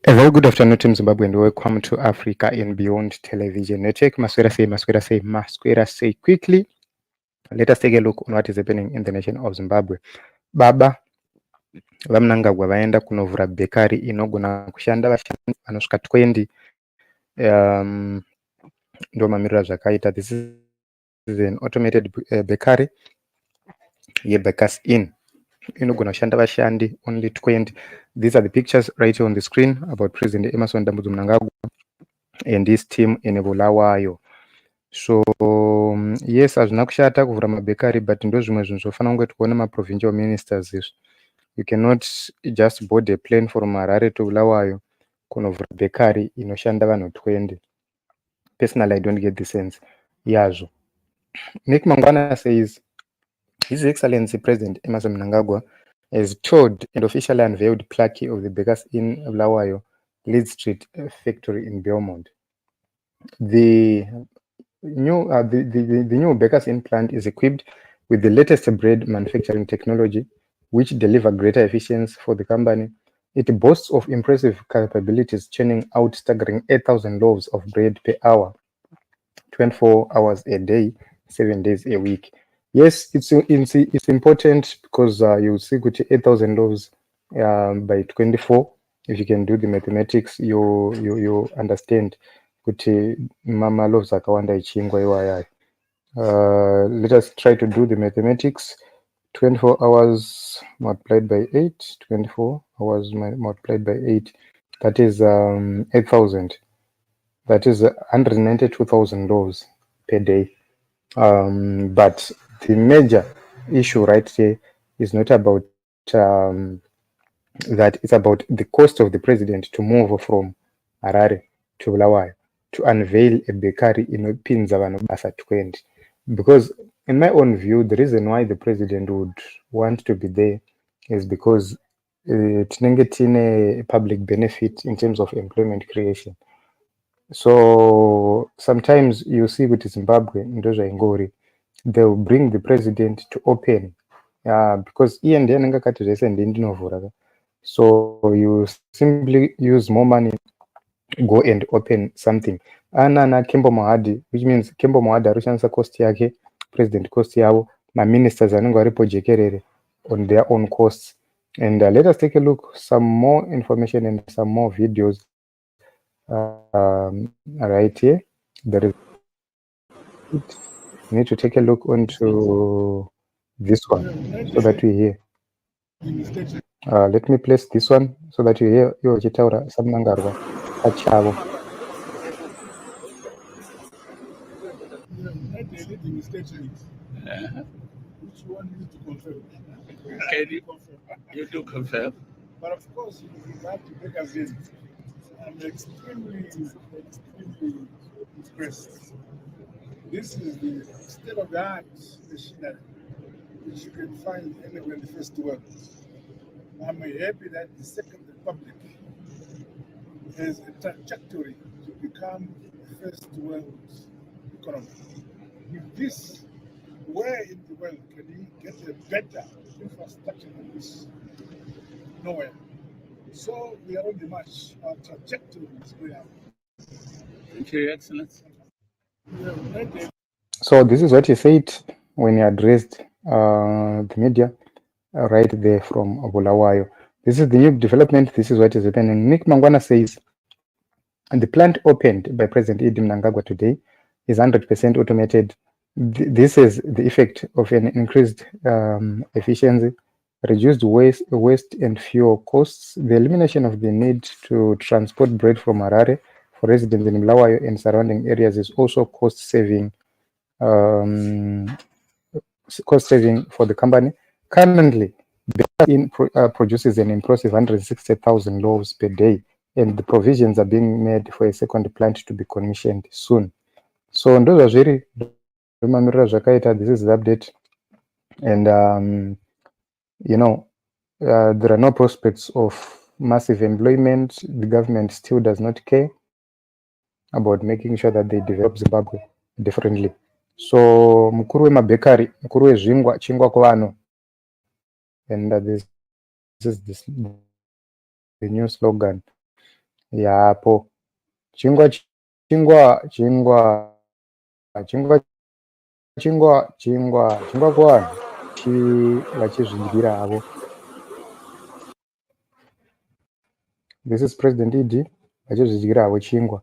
A very good afternoon, Team Zimbabwe, and welcome to Africa and Beyond Television Network. Masquera say quickly. Let us take a look on what is happening in the nation of Zimbabwe. Baba vaMnangagwa vaenda kunovhura bhekari inogona kushanda vashandi vanosvika 20 ndo mamiriro zvakaita. This is an automated bakery yeBakers Inn inogona kushanda vashandi only 20. These are the pictures right here on the screen about President Emmerson Dambudzo Mnangagwa and his team in Bulawayo. So yes, hazvina kushata kuvhura mabhekari, but ndo zvimwe zvinhu zvofanira kunge tichiona maprovincial ministers izvi. You cannot just board a plane from Harare to Bulawayo kunovhura bhekari inoshanda vanhu 20. Personally, I don't get the sense yazvo. Nick Mangwana says His Excellency President Emmerson Mnangagwa has toured and officially unveiled plaque of the Bakers in Bulawayo Lead Street factory in Belmont. The new Bakers Inn plant is equipped with the latest bread manufacturing technology, which deliver greater efficiency for the company. It boasts of impressive capabilities, churning out staggering 8,000 loaves of bread per hour, 24 hours a day, 7 days a week. Yes, it's important because you see 8,000 loaves by 24. If you can do the mathematics, you understand kuti mama loaves akawanda ichingwa iwaya. Let us try to do the mathematics. 24 hours multiplied by 8, 24 hours multiplied by 8, that is 8,000. That is 192,000 loaves per day. But the major issue right here is not about that, it's about the cost of the president to move from Harare to Bulawayo to unveil a bakery inopinza vanhu basa 20. Because in my own view, the reason why the president would want to be there is because tinenge tine public benefit in terms of employment creation. So sometimes you see with Zimbabwe, Ngori, they'll bring the president to open because so you simply use more money, go and open something. Na Kembo Mohadi, which means Kembo Mohadi arushanisa cost yake, president cost yavo, na ministers anenge varipo jekerere on their own costs. And let us take a look, some more information and some more videos right here. There is, you need to take a look onto this one so that we hear. Let me place this one so that you hear your chitaura samnangarwa achavo. Which one you need to confirm? Can you do confirm? But of course, with regard to Bakers Inn, I'm extremely impressed. This is the state-of-the-art machinery which you can find anywhere in the first world. I'm happy that the Second Republic has a trajectory to become the first world economy. With this, where in the world can we get a better infrastructure than this? Nowhere. So we are on the march. Our trajectory is going up. Thank you, Your Excellency. So this is what he said when he addressed the media right there from Bulawayo. This is the new development. This is what is happening. Nick Mangwana says, the plant opened by President Idi Mnangagwa today is 100% automated. This is the effect of an increased efficiency, reduced waste and fuel costs, the elimination of the need to transport bread from Harare for residents in Bulawayo and surrounding areas is also cost saving for the company. Currently, produces an impressive 160,000 loaves per day, and the provisions are being made for a second plant to be commissioned soon. So this is the update, and there are no prospects of massive employment. The government still does not care about making sure that they develop Zimbabwe differently. So mukuru wemabhekari, mukuru wezvingwa, chingwa kuvanhu, and this is the new slogan. yapo chingwa chingwa chingwa chingwa chingwa kuvanhu vachizvidyira havo. This is President Idi vachizvidyira havo chingwa.